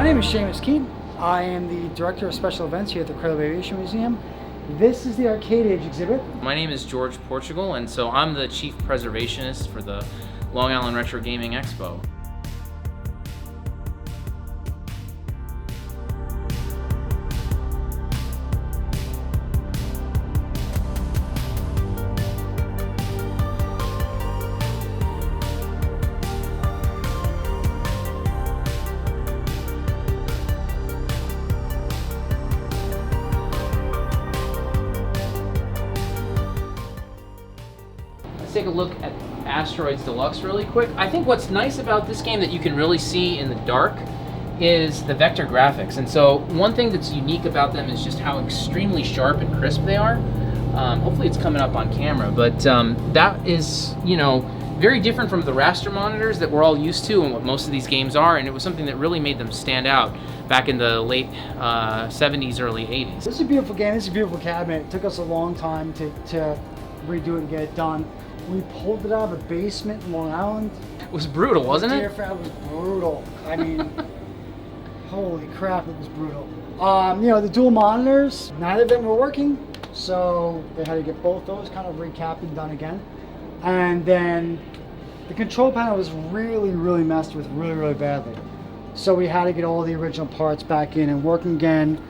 name is Seamus. I am the Director of Special Events here at the Cradle Aviation Museum. This is the Arcade Age exhibit. My name is George Portugal, and so I'm the Chief Preservationist for the Long Island Retro Gaming Expo. Take a look at Asteroids Deluxe really quick. I think what's nice about this game that you can really see in the dark is the vector graphics. And so one thing that's unique about them is just how extremely sharp and crisp they are. Hopefully it's coming up on camera, but that is, you know, very different from the raster monitors that we're all used to and what most of these games are, and it was something that really made them stand out back in the late 70s, early 80s. This is a beautiful game. This is a beautiful cabinet. It took us a long time to redo it and get it done. We pulled it out of a basement in Long Island. It was brutal, wasn't it? It was brutal. I mean, holy crap, it was brutal. You know, the dual monitors, neither of them were working, so they had to get both those kind of recapped and done again. And then the control panel was really messed with really badly. So we had to get all the original parts back in and working again.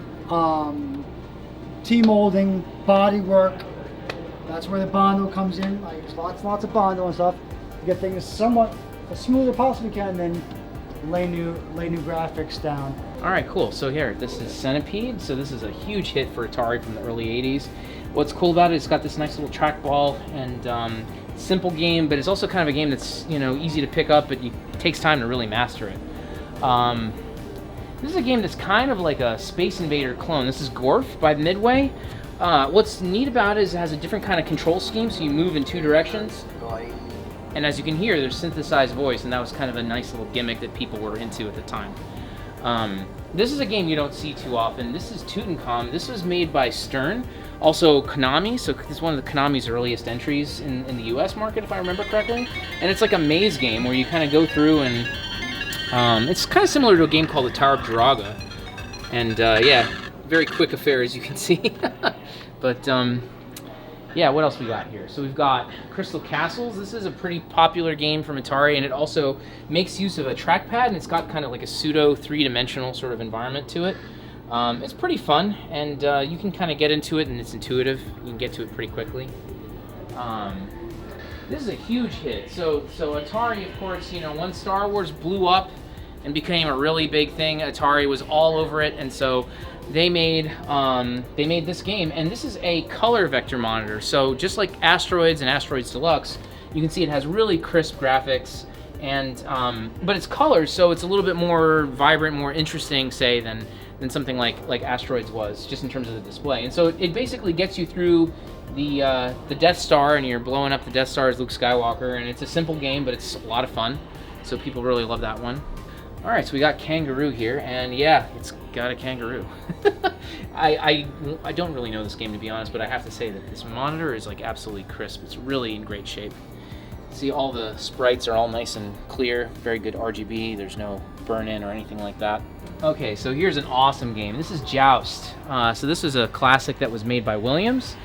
T-molding, body work. That's where the Bondo comes in. Like, there's lots of Bondo and stuff to get things somewhat as smooth as possibly can, then lay new graphics down. All right, cool. So here, this is Centipede. So this is a huge hit for Atari from the early 80s. What's cool about it, it's got this nice little trackball and simple game, but it's also kind of a game that's, you know, easy to pick up, but it takes time to really master it. This is a game that's kind of like a Space Invader clone. This is Gorf by Midway. What's neat about it is it has a different kind of control scheme, so you move in two directions. And as you can hear, there's synthesized voice, and that was kind of a nice little gimmick that people were into at the time. This is a game you don't see too often. This is Tutankhamun. This was made by Stern, also Konami, so this is one of the Konami's earliest entries in the US market, if I remember correctly. And it's like a maze game where you kind of go through and it's kind of similar to a game called the Tower of Draga. And yeah, very quick affair, as you can see. But yeah, what else we got here? So we've got Crystal Castles. This is a pretty popular game from Atari, and it also makes use of a trackpad, and it's got kind of like a pseudo three-dimensional sort of environment to it. It's pretty fun, and you can kind of get into it, and it's intuitive. You can get to it pretty quickly. This is a huge hit. So Atari, of course, you know, when Star Wars blew up and became a really big thing, Atari was all over it, and so they made this game, and this is a color vector monitor. So just like Asteroids and Asteroids Deluxe, you can see it has really crisp graphics, and but it's colors, so it's a little bit more vibrant, more interesting, say, than something like Asteroids was, just in terms of the display. And so it basically gets you through the Death Star, and you're blowing up the Death Star as Luke Skywalker, and it's a simple game, but it's a lot of fun. So people really love that one. All right, so we got Kangaroo here, and yeah, it's got a kangaroo. I don't really know this game, to be honest, but I have to say that this monitor is like absolutely crisp. It's really in great shape. See, all the sprites are all nice and clear, very good RGB. There's no burn-in or anything like that. Okay, so here's an awesome game. This is Joust. So this is a classic that was made by Williams.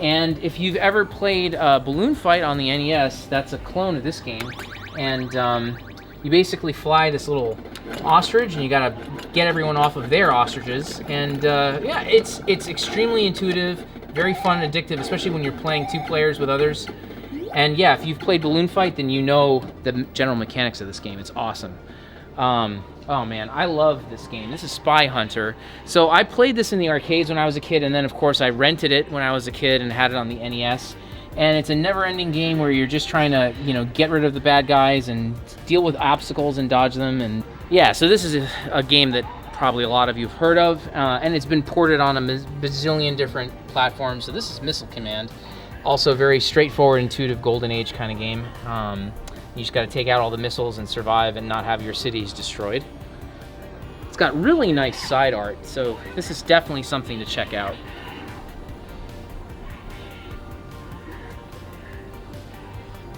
And if you've ever played Balloon Fight on the NES, that's a clone of this game. And you basically fly this little ostrich, and you gotta get everyone off of their ostriches. And yeah, it's extremely intuitive, very fun and addictive, especially when you're playing two players with others. And yeah, if you've played Balloon Fight, then you know the general mechanics of this game. It's awesome. Oh man, I love this game. This is Spy Hunter. So I played this in the arcades when I was a kid, and then of course I rented it when I was a kid and had it on the NES. And it's a never-ending game where you're just trying to, you know, get rid of the bad guys and deal with obstacles and dodge them. And yeah, so this is a game that probably a lot of you have heard of, and it's been ported on a bazillion different platforms. So this is Missile Command, also very straightforward, intuitive Golden Age kind of game. You just got to take out all the missiles and survive and not have your cities destroyed. It's got really nice side art, so this is definitely something to check out.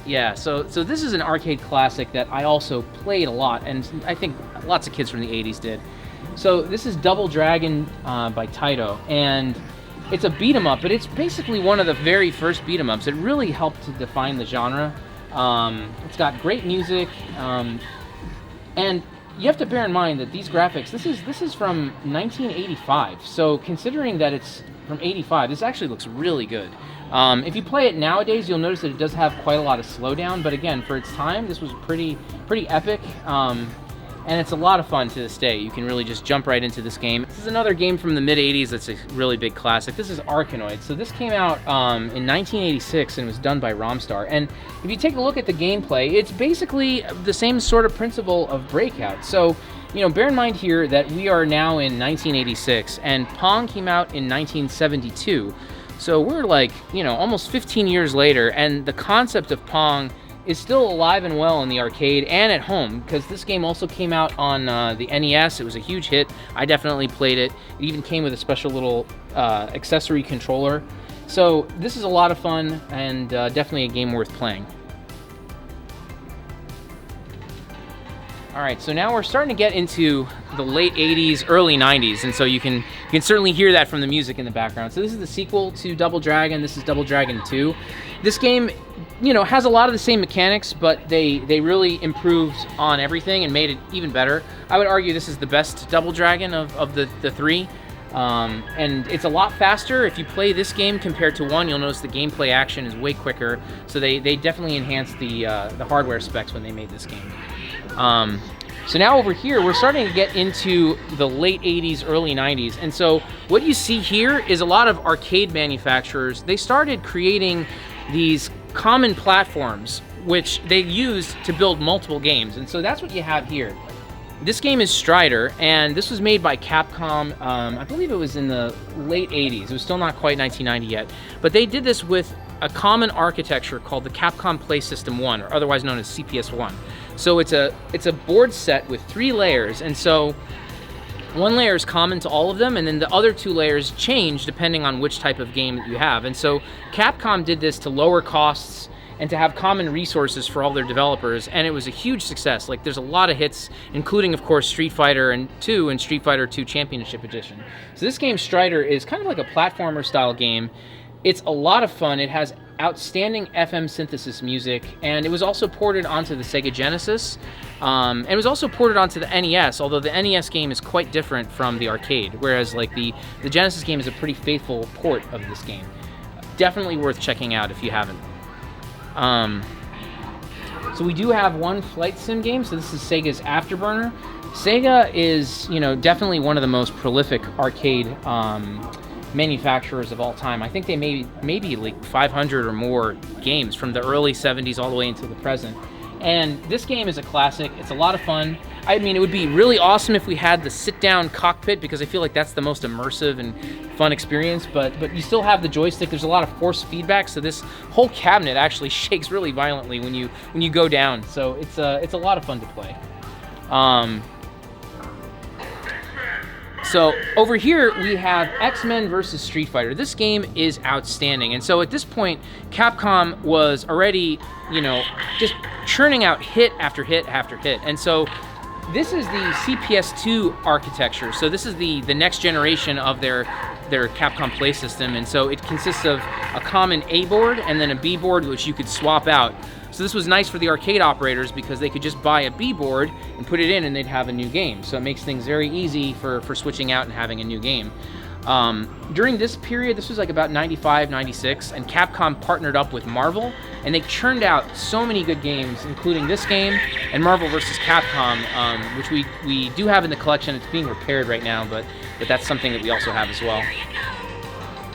Yeah, so this is an arcade classic that I also played a lot, and I think lots of kids from the 80s did. So this is Double Dragon by Taito, and it's a beat 'em up, but it's basically one of the very first beat 'em ups. It really helped to define the genre. It's got great music, and you have to bear in mind that these graphics, this is from 1985. So considering that it's from 85, this actually looks really good. If you play it nowadays, you'll notice that it does have quite a lot of slowdown, but again, for its time, this was pretty epic. And it's a lot of fun to this day. You can really just jump right into this game. This is another game from the mid-80s that's a really big classic. This is Arkanoid. So this came out in 1986 and was done by Romstar. And if you take a look at the gameplay, it's basically the same sort of principle of Breakout. So, you know, bear in mind here that we are now in 1986 and Pong came out in 1972. So we're like, you know, almost 15 years later, and the concept of Pong is still alive and well in the arcade and at home, because this game also came out on the NES. It was a huge hit. I definitely played it. It even came with a special little accessory controller. So this is a lot of fun and definitely a game worth playing. All right, so now we're starting to get into the late 80s, early 90s, and so you can certainly hear that from the music in the background. So this is the sequel to Double Dragon. This is Double Dragon 2. This game, you know, has a lot of the same mechanics, but they really improved on everything and made it even better. I would argue this is the best Double Dragon of the three. And it's a lot faster. If you play this game compared to 1, you'll notice the gameplay action is way quicker. So they definitely enhanced the hardware specs when they made this game. So now over here, we're starting to get into the late 80s, early 90s. And so what you see here is a lot of arcade manufacturers. They started creating these common platforms, which they used to build multiple games. And so that's what you have here. This game is Strider, and this was made by Capcom. I believe it was in the late 80s. It was still not quite 1990 yet. But they did this with a common architecture called the Capcom Play System 1, or otherwise known as CPS-1. So it's a board set with 3 layers, and so one layer is common to all of them, and then the other 2 layers change depending on which type of game that you have. And so Capcom did this to lower costs and to have common resources for all their developers, and it was a huge success. Like, there's a lot of hits, including, of course, Street Fighter 2 and Street Fighter 2 Championship Edition. So this game, Strider, is kind of like a platformer-style game. It's a lot of fun. It has outstanding FM synthesis music, and it was also ported onto the Sega Genesis, and it was also ported onto the NES, although the NES game is quite different from the arcade, whereas like the Genesis game is a pretty faithful port of this game. Definitely worth checking out if you haven't. So we do have one flight sim game, so this is Sega's Afterburner. Sega is, you know, definitely one of the most prolific arcade manufacturers of all time. I think they made maybe like 500 or more games from the early 70s all the way into the present. And this game is a classic. It's a lot of fun. I mean, it would be really awesome if we had the sit-down cockpit, because I feel like that's the most immersive and fun experience, but you still have the joystick. There's a lot of force feedback, so this whole cabinet actually shakes really violently when you go down. So it's a lot of fun to play. So over here we have X-Men versus Street Fighter. This game is outstanding, and so at this point Capcom was already, you know, just churning out hit after hit after hit. And so this is the CPS-2 architecture. So this is the next generation of their Capcom Play System, and so it consists of a common A board and then a B board, which you could swap out. So this was nice for the arcade operators because they could just buy a B board and put it in and they'd have a new game. So it makes things very easy for switching out and having a new game. During this period, this was like about 95, 96, and Capcom partnered up with Marvel, and they churned out so many good games, including this game and Marvel vs. Capcom, which we do have in the collection. It's being repaired right now, but that's something that we also have as well.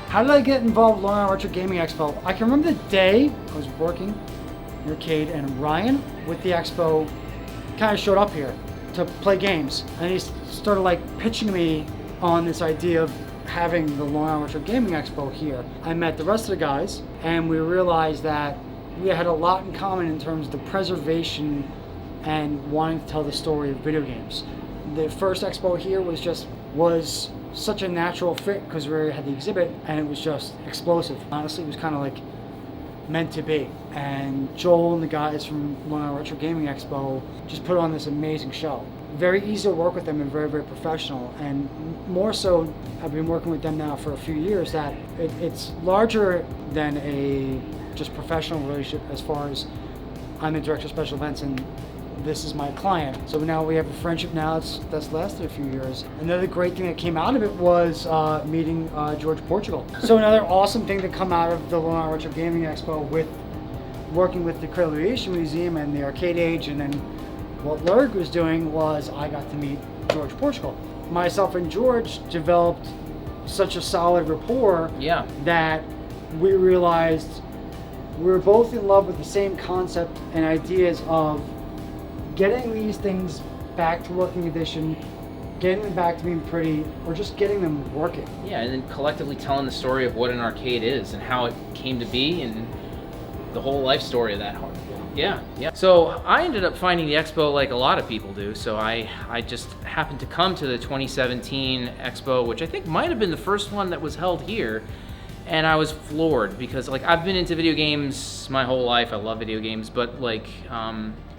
How did I get involved with Long Island Retro Gaming Expo? I can remember the day I was working in the arcade, and Ryan with the expo kind of showed up here to play games, and he started like pitching me on this idea of having the Long Island Retro Gaming Expo here. I met the rest of the guys, and we realized that we had a lot in common in terms of the preservation and wanting to tell the story of video games. The first expo here was such a natural fit because we had the exhibit, and it was just explosive. Honestly, it was kind of like meant to be. And Joel and the guys from Long Island Retro Gaming Expo just put on this amazing show. very easy to work with them and very, very professional. And more so, I've been working with them now for a few years, that it's larger than a just professional relationship as far as I'm the director of special events and this is my client. So now we have a friendship now that's lasted a few years. Another great thing that came out of it was meeting George Portugal. So another awesome thing to come out of the LIRetro Gaming Expo with working with the Cradle Aviation Museum and the Arcade Age, and then what LIRetro was doing was I got to meet George Portugal. Myself and George developed such a solid rapport that we realized we were both in love with the same concept and ideas of getting these things back to working condition, getting them back to being pretty, or just getting them working. Yeah, and then collectively telling the story of what an arcade is and how it came to be and the whole life story of that hardware. Yeah. So I ended up finding the expo like a lot of people do. So I just happened to come to the 2017 expo, which I think might have been the first one that was held here. And I was floored because like I've been into video games my whole life. I love video games, but like,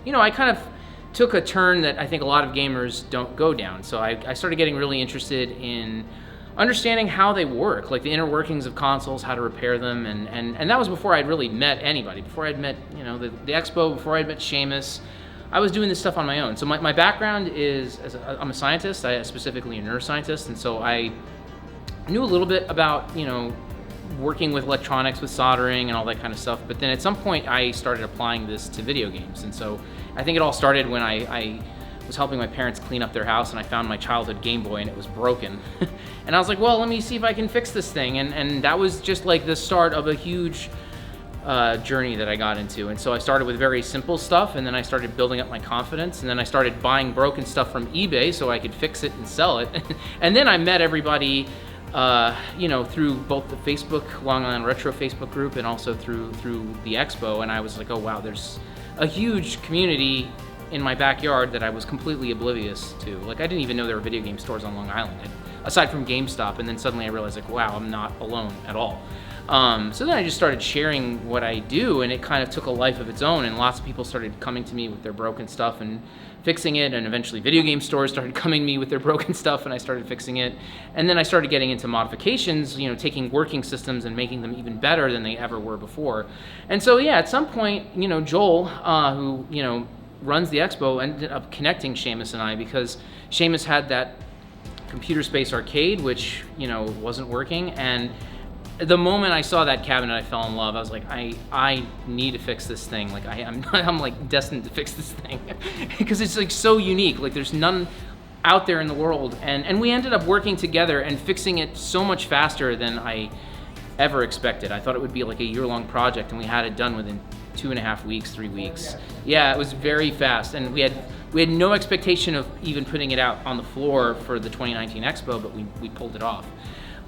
you know, I kind of took a turn that I think a lot of gamers don't go down. So I started getting really interested in understanding how they work, like the inner workings of consoles, how to repair them, and that was before I'd really met anybody. Before I'd met, you know, the expo, before I'd met Seamus, I was doing this stuff on my own. So my background is, I'm a scientist, specifically a neuroscientist, and so I knew a little bit about, you know, working with electronics, with soldering and all that kind of stuff, but then at some point I started applying this to video games. And so I think it all started when I was helping my parents clean up their house and I found my childhood Game Boy and it was broken. And I was like, well, let me see if I can fix this thing. And that was just like the start of a huge journey that I got into. And so I started with very simple stuff, and then I started building up my confidence, and then I started buying broken stuff from eBay so I could fix it and sell it. And then I met everybody, you know, through both the Facebook Long Island Retro Facebook group and also through the expo. And I was like, oh wow, there's a huge community in my backyard that I was completely oblivious to. Like I didn't even know there were video game stores on Long Island, aside from GameStop. And then suddenly I realized like, wow, I'm not alone at all. So then I just started sharing what I do, and it kind of took a life of its own, and lots of people started coming to me with their broken stuff and fixing it, and eventually video game stores started coming to me with their broken stuff and I started fixing it. And then I started getting into modifications, you know, taking working systems and making them even better than they ever were before. And so yeah, at some point, you know, Joel, who, you know, runs the expo, ended up connecting Seamus and I, because Seamus had that Computer Space arcade, which, you know, wasn't working. And the moment I saw that cabinet, I fell in love. I was like, I need to fix this thing. Like I'm like destined to fix this thing because it's like so unique. Like there's none out there in the world. And we ended up working together and fixing it so much faster than I ever expected. I thought it would be like a year-long project, and we had it done within 2.5 weeks, 3 weeks. Yeah, it was very fast, and we had no expectation of even putting it out on the floor for the 2019 Expo, but we pulled it off.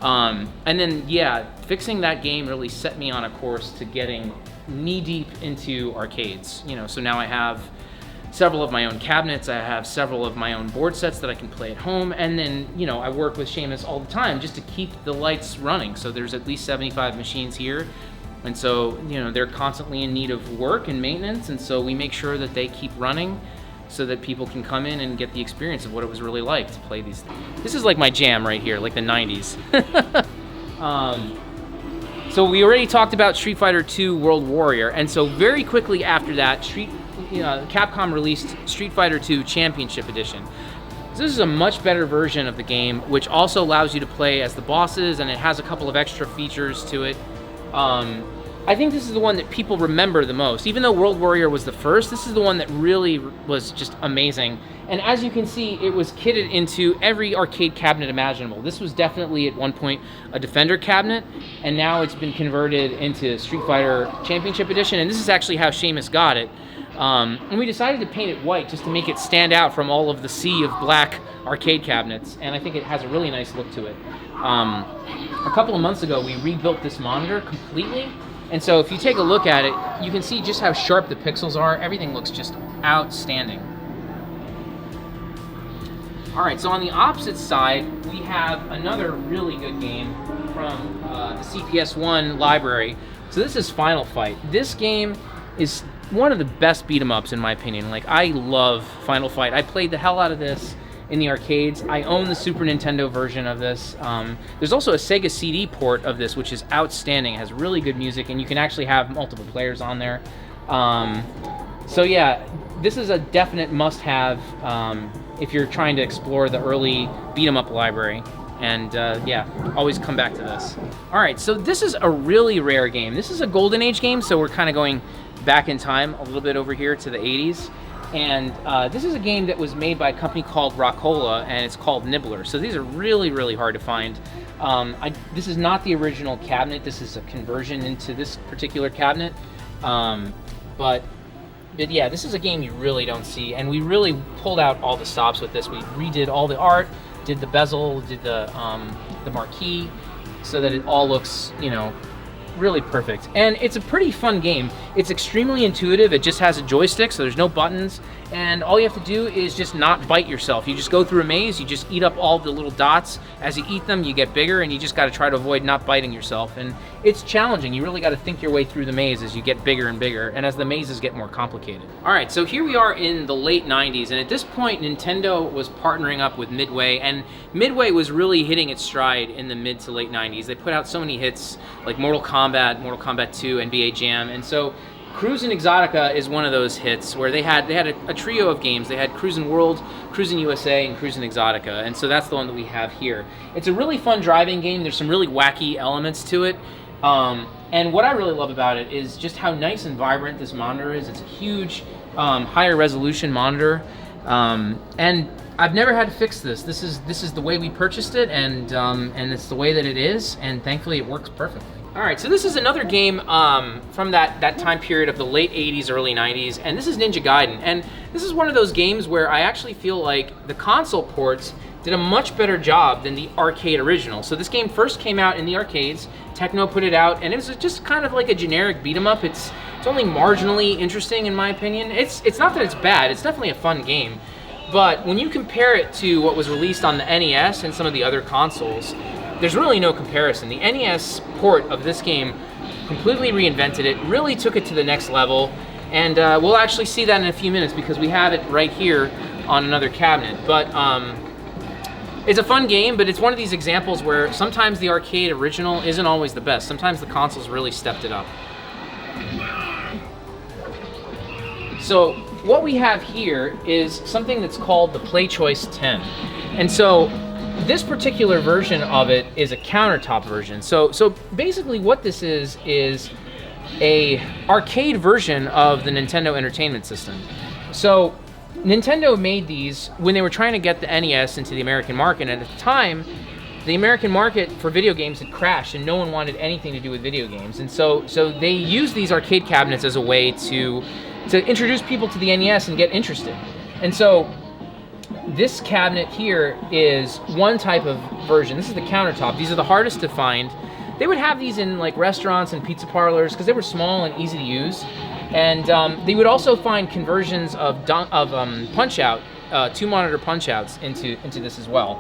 And then, yeah, fixing that game really set me on a course to getting knee-deep into arcades. You know, so now I have several of my own cabinets, I have several of my own board sets that I can play at home, and then, you know, I work with Seamus all the time just to keep the lights running. So there's at least 75 machines here, and so, you know, they're constantly in need of work and maintenance, and so we make sure that they keep running so that people can come in and get the experience of what it was really like to play these things. This is like my jam right here, like the 90s. So we already talked about Street Fighter II World Warrior, and so very quickly after that, Capcom released Street Fighter II Championship Edition. So this is a much better version of the game, which also allows you to play as the bosses, and it has a couple of extra features to it. I think this is the one that people remember the most. Even though World Warrior was the first, this is the one that really was just amazing. And as you can see, it was kitted into every arcade cabinet imaginable. This was definitely at one point a Defender cabinet, and now it's been converted into Street Fighter Championship Edition, and this is actually how Seamus got it. And we decided to paint it white just to make it stand out from all of the sea of black arcade cabinets, and I think it has a really nice look to it. A couple of months ago, we rebuilt this monitor completely, and so if you take a look at it, you can see just how sharp the pixels are. Everything looks just outstanding. All right, so on the opposite side, we have another really good game from the CPS1 library. So this is Final Fight. This game is one of the best beat 'em ups in my opinion. Like, I love Final Fight. I played the hell out of this in the arcades. I own the Super Nintendo version of this. There's also a Sega CD port of this, which is outstanding. It has really good music, and you can actually have multiple players on there. So yeah, this is a definite must-have if you're trying to explore the early beat 'em up library. And yeah, always come back to this. All right, so this is a really rare game. This is a Golden Age game, so we're kind of going back in time a little bit over here to the 80s. And this is a game that was made by a company called Rockola, and it's called Nibbler. So these are really, really hard to find. This is not the original cabinet. This is a conversion into this particular cabinet. But yeah, this is a game you really don't see. And we really pulled out all the stops with this. We redid all the art, did the bezel, did the marquee, so that it all looks, you know, really perfect. And it's a pretty fun game. It's extremely intuitive. It just has a joystick, so there's no buttons, and all you have to do is just not bite yourself. You just go through a maze, you just eat up all the little dots. As you eat them, you get bigger, and you just got to try to avoid not biting yourself. And it's challenging. You really got to think your way through the maze as you get bigger and bigger, and as the mazes get more complicated. All right, so here we are in the late 90s, and at this point, Nintendo was partnering up with Midway, and Midway was really hitting its stride in the mid to late 90s. They put out so many hits like Mortal Kombat 2, NBA Jam, and so Cruisin' Exotica is one of those hits where they had a trio of games. They had Cruisin' World, Cruisin' USA, and Cruisin' Exotica, and so that's the one that we have here. It's a really fun driving game. There's some really wacky elements to it, and what I really love about it is just how nice and vibrant this monitor is. It's a huge, higher resolution monitor, and I've never had to fix this. This is the way we purchased it, and it's the way that it is, and thankfully it works perfectly. All right, so this is another game from that time period of the late 80s, early 90s, and this is Ninja Gaiden. And this is one of those games where I actually feel like the console ports did a much better job than the arcade original. So this game first came out in the arcades, Techno put it out, and it was just kind of like a generic beat 'em up. It's only marginally interesting in my opinion. It's not that it's bad, it's definitely a fun game. But when you compare it to what was released on the NES and some of the other consoles, there's really no comparison. The NES port of this game completely reinvented it, really took it to the next level, and we'll actually see that in a few minutes because we have it right here on another cabinet. But it's a fun game, but it's one of these examples where sometimes the arcade original isn't always the best. Sometimes the consoles really stepped it up. So what we have here is something that's called the Play Choice 10. And so this particular version of it is a countertop version. So basically what this is a arcade version of the Nintendo Entertainment System. So Nintendo made these when they were trying to get the NES into the American market, and at the time, the American market for video games had crashed and no one wanted anything to do with video games. And so they used these arcade cabinets as a way to introduce people to the NES and get interested. And so this cabinet here is one type of version. This is the countertop. These are the hardest to find. They would have these in like restaurants and pizza parlors because they were small and easy to use. And they would also find conversions of punch-out, two-monitor punch-outs into this as well.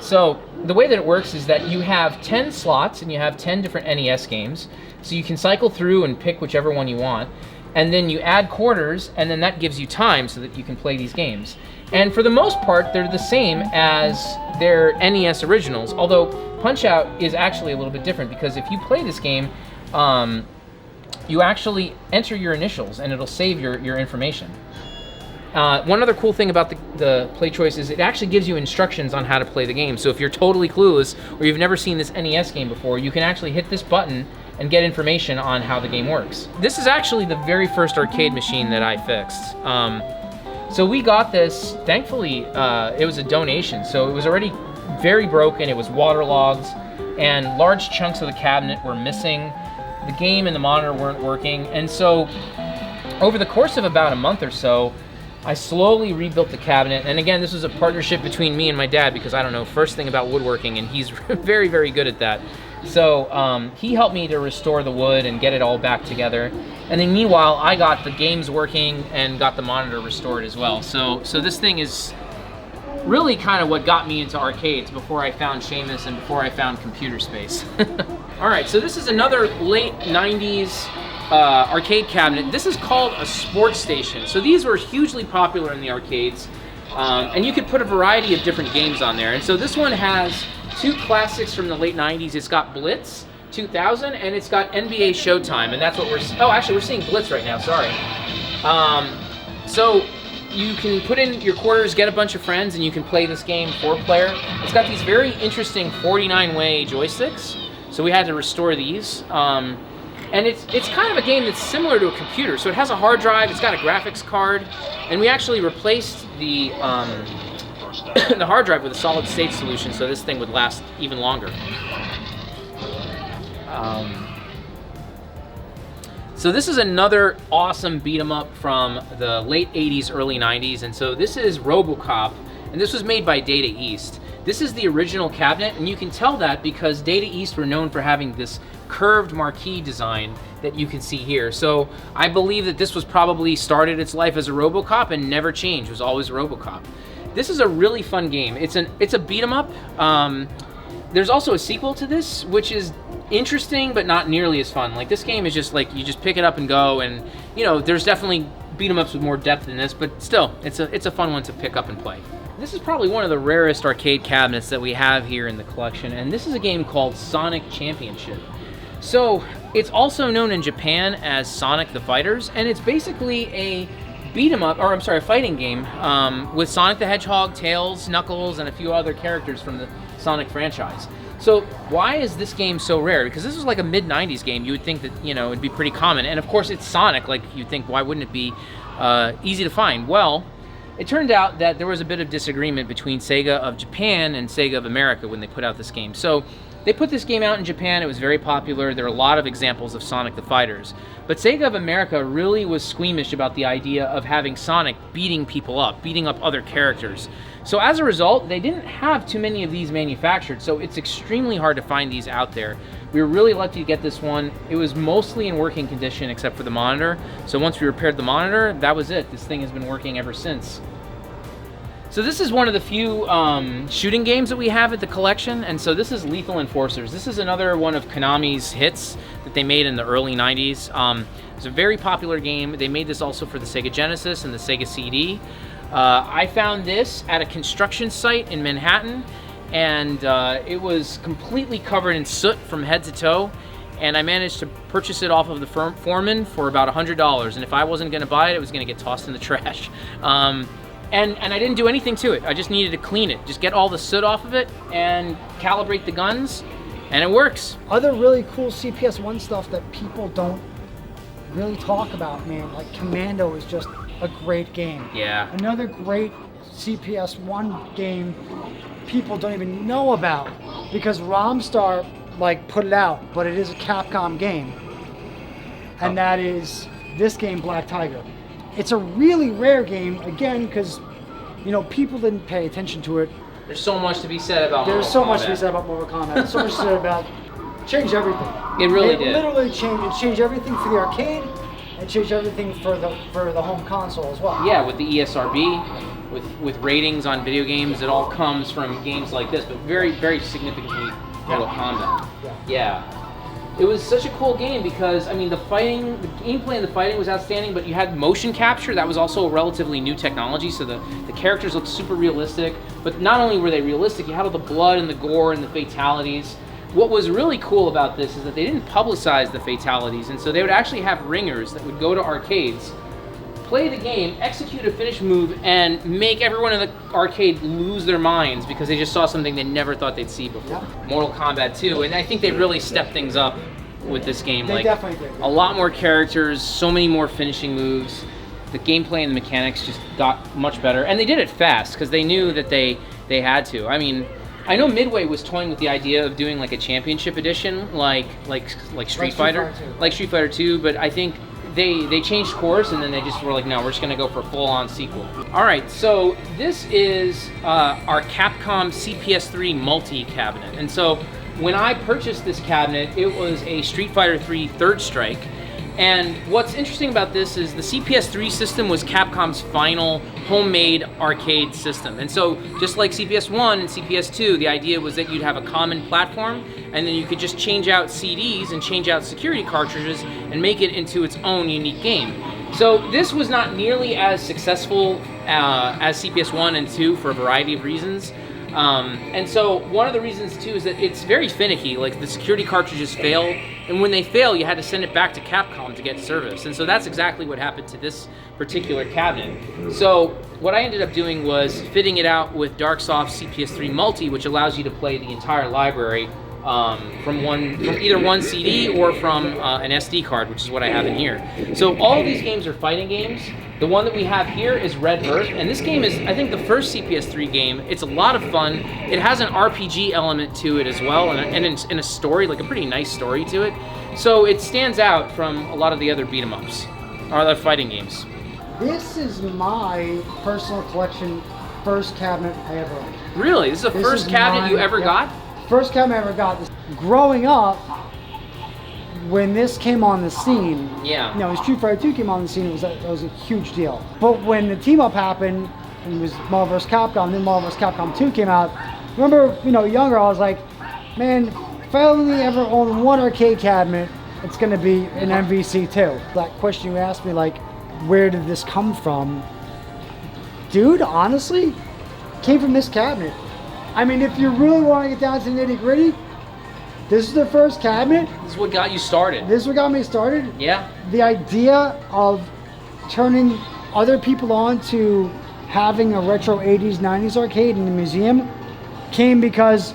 So the way that it works is that you have 10 slots and you have 10 different NES games. So you can cycle through and pick whichever one you want. And then you add quarters, and then that gives you time so that you can play these games. And for the most part, they're the same as their NES originals, although Punch-Out is actually a little bit different because if you play this game, you actually enter your initials and it'll save your information. One other cool thing about the Play Choice is it actually gives you instructions on how to play the game. So if you're totally clueless or you've never seen this NES game before, you can actually hit this button and get information on how the game works. This is actually the very first arcade machine that I fixed. So we got this, thankfully, it was a donation, so it was already very broken, it was waterlogged, and large chunks of the cabinet were missing. The game and the monitor weren't working, and so over the course of about a month or so, I slowly rebuilt the cabinet, and again, this was a partnership between me and my dad because I don't know first thing about woodworking, and he's very, very good at that. So he helped me to restore the wood and get it all back together. And then meanwhile, I got the games working and got the monitor restored as well. So this thing is really kind of what got me into arcades before I found Seamus and before I found Computer Space. All right, so this is another late 90s arcade cabinet. This is called a sports station. So these were hugely popular in the arcades, and you could put a variety of different games on there. And so this one has two classics from the late 90s. It's got Blitz 2000, and it's got NBA Showtime, and that's what oh, actually, we're seeing Blitz right now, sorry. So you can put in your quarters, get a bunch of friends, and you can play this game 4-player. It's got these very interesting 49-way joysticks, so we had to restore these. And it's kind of a game that's similar to a computer. So it has a hard drive, it's got a graphics card, and we actually replaced the the hard drive with a solid state solution, so this thing would last even longer. So this is another awesome beat 'em up from the late 80s, early 90s, and so this is RoboCop, and this was made by Data East. This is the original cabinet, and you can tell that because Data East were known for having this curved marquee design that you can see here. So I believe that this was probably started its life as a RoboCop and never changed. It was always RoboCop. This is a really fun game. It's a beat 'em up. There's also a sequel to this, which is interesting but not nearly as fun. Like, this game is just like you just pick it up and go, and you know, there's definitely beat 'em ups with more depth than this, but still, it's a fun one to pick up and play. This is probably one of the rarest arcade cabinets that we have here in the collection, and this is a game called Sonic Championship. So it's also known in Japan as Sonic the Fighters, and it's basically a beat 'em up, or I'm sorry, a fighting game with Sonic the Hedgehog, Tails, Knuckles, and a few other characters from the Sonic franchise. So why is this game so rare? Because this was like a mid-90s game. You would think that, you know, it'd be pretty common. And of course it's Sonic, like you'd think, why wouldn't it be easy to find? Well, it turned out that there was a bit of disagreement between Sega of Japan and Sega of America when they put out this game. So they put this game out in Japan, it was very popular, there are a lot of examples of Sonic the Fighters. But Sega of America really was squeamish about the idea of having Sonic beating people up, beating up other characters. So as a result, they didn't have too many of these manufactured, so it's extremely hard to find these out there. We were really lucky to get this one. It was mostly in working condition except for the monitor. So once we repaired the monitor, that was it. This thing has been working ever since. So this is one of the few shooting games that we have at the collection, and so this is Lethal Enforcers. This is another one of Konami's hits that they made in the early 90s. It's a very popular game. They made this also for the Sega Genesis and the Sega CD. I found this at a construction site in Manhattan, and it was completely covered in soot from head to toe, and I managed to purchase it off of the foreman for about $100, and if I wasn't going to buy it, it was going to get tossed in the trash. And I didn't do anything to it. I just needed to clean it. Just get all the soot off of it and calibrate the guns, and it works. Other really cool CPS-1 stuff that people don't really talk about, man, like Commando is just a great game. Yeah. Another great CPS-1 game people don't even know about because Romstar like put it out, but it is a Capcom game. And that is this game, Black Tiger. It's a really rare game, again, because, you know, people didn't pay attention to it. There's so much to be said about There's so much to be said about Mortal Kombat. There's so much to say about changed everything. It really did. It literally changed. It changed everything for the arcade. It changed everything for the home console as well. Yeah, with the ESRB, with ratings on video games, it all comes from games like this, but very, very significantly Mortal Kombat. Yeah. It was such a cool game because, I mean, the gameplay and the fighting was outstanding, but you had motion capture. That was also a relatively new technology, so the characters looked super realistic. But not only were they realistic, you had all the blood and the gore and the fatalities. What was really cool about this is that they didn't publicize the fatalities, and so they would actually have ringers that would go to arcades, play the game, execute a finish move, and make everyone in the arcade lose their minds because they just saw something they never thought they'd see before. Yeah. Mortal Kombat 2, and I think they really stepped things up with this game. They definitely did. A lot more characters, so many more finishing moves. The gameplay and the mechanics just got much better, and they did it fast because they knew that they had to. I mean, I know Midway was toying with the idea of doing like a championship edition, like Street Fighter 2, but I think they changed course, and then they just were like, no, we're just gonna go for a full-on sequel. All right, so this is our Capcom CPS-3 multi-cabinet. And so when I purchased this cabinet, it was a Street Fighter 3 Third Strike, And what's interesting about this is the CPS-3 system was Capcom's final homemade arcade system. And so just like CPS-1 and CPS-2, the idea was that you'd have a common platform, and then you could just change out CDs and change out security cartridges and make it into its own unique game. So this was not nearly as successful as CPS-1 and 2 for a variety of reasons. And so one of the reasons too is that it's very finicky. Like the security cartridges fail, and when they fail, you had to send it back to Capcom to get service. And so that's exactly what happened to this particular cabinet. So what I ended up doing was fitting it out with Darksoft's CPS-3 Multi, which allows you to play the entire library from either one CD or from an SD card, which is what I have in here. So all of these games are fighting games. The one that we have here is Red Earth, and this game is, I think, the first CPS-3 game. It's a lot of fun. It has an RPG element to it as well, and a story, like a pretty nice story to it. So it stands out from a lot of the other beat-em-ups, or other fighting games. This is my personal collection first cabinet I ever owned. Really? This is the first cabinet you ever got? First cabinet I ever got. Growing up, when this came on the scene, yeah, you know, when Street Fighter 2 came on the scene, it was a huge deal. But when the team up happened, and it was Marvel vs. Capcom, then Marvel vs. Capcom 2 came out, remember, you know, younger, I was like, man, if I only ever own one arcade cabinet, it's gonna be an MVC2. That question you asked me, like, where did this come from? Dude, honestly, it came from this cabinet. I mean, if you really want to get down to the nitty gritty, this is the first cabinet. This is what got you started. This is what got me started. Yeah. The idea of turning other people on to having a retro 80s, 90s arcade in the museum came because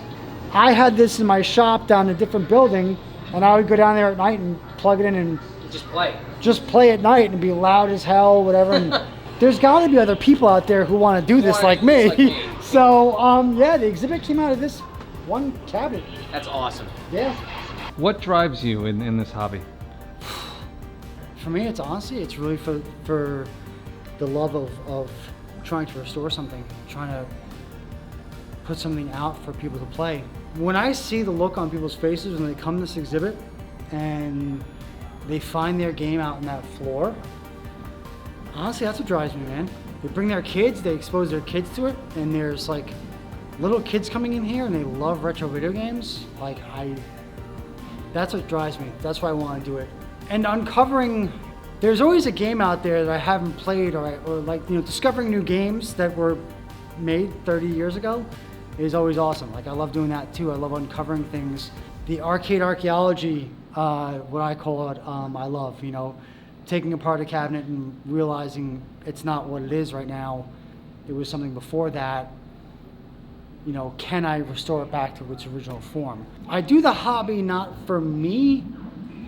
I had this in my shop down in a different building, and I would go down there at night and plug it in and just play. Just play at night and be loud as hell, whatever. And there's got to be other people out there who want to do this like me. So, yeah, the exhibit came out of this one cabinet. That's awesome. Yeah. What drives you in this hobby? For me, it's honestly, it's really for the love of trying to restore something, trying to put something out for people to play. When I see the look on people's faces when they come to this exhibit and they find their game out on that floor, honestly, that's what drives me, man. They bring their kids, they expose their kids to it, and there's like little kids coming in here and they love retro video games. Like, that's what drives me. That's why I want to do it. And uncovering, there's always a game out there that I haven't played, or like, you know, discovering new games that were made 30 years ago is always awesome. Like, I love doing that too. I love uncovering things. The arcade archaeology, what I call it, I love, you know, taking apart a cabinet and realizing it's not what it is right now. It was something before that. You know, can I restore it back to its original form? I do the hobby not for me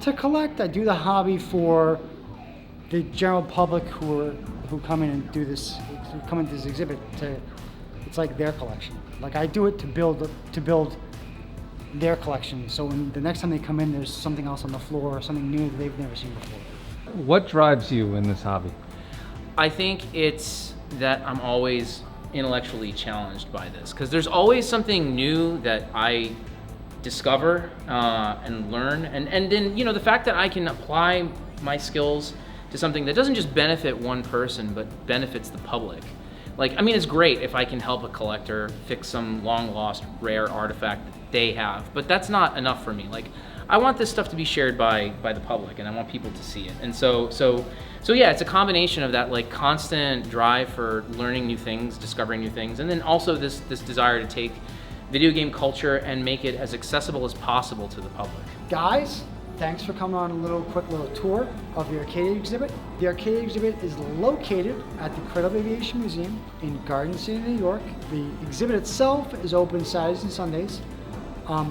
to collect. I do the hobby for the general public who come in and do this, who come into this exhibit. It's like their collection. Like, I do it to build their collection. So when the next time they come in, there's something else on the floor, or something new that they've never seen before. What drives you in this hobby? I think it's that I'm always intellectually challenged by this, because there's always something new that I discover and learn, and then, you know, the fact that I can apply my skills to something that doesn't just benefit one person but benefits the public. Like, I mean, it's great if I can help a collector fix some long lost rare artifact that they have, but that's not enough for me. Like, I want this stuff to be shared by the public, and I want people to see it. And so yeah, it's a combination of that, like, constant drive for learning new things, discovering new things, and then also this desire to take video game culture and make it as accessible as possible to the public. Guys, thanks for coming on a quick little tour of the arcade exhibit. The arcade exhibit is located at the Cradle Aviation Museum in Garden City, New York. The exhibit itself is open Saturdays and Sundays.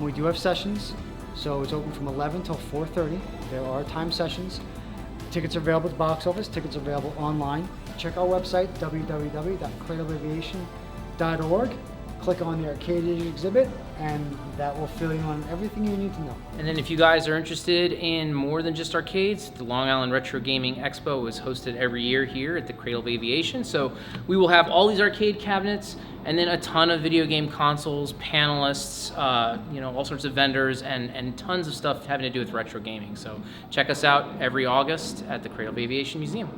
We do have sessions, so it's open from 11 till 4:30. There are time sessions. Tickets are available at the box office. Tickets are available online. Check our website, www.cradleaviation.org. click on the arcade exhibit, and that will fill you on everything you need to know. And then if you guys are interested in more than just arcades, the Long Island Retro Gaming Expo is hosted every year here at the Cradle of Aviation. So we will have all these arcade cabinets and then a ton of video game consoles, panelists, all sorts of vendors, and tons of stuff having to do with retro gaming. So check us out every August at the Cradle of Aviation Museum.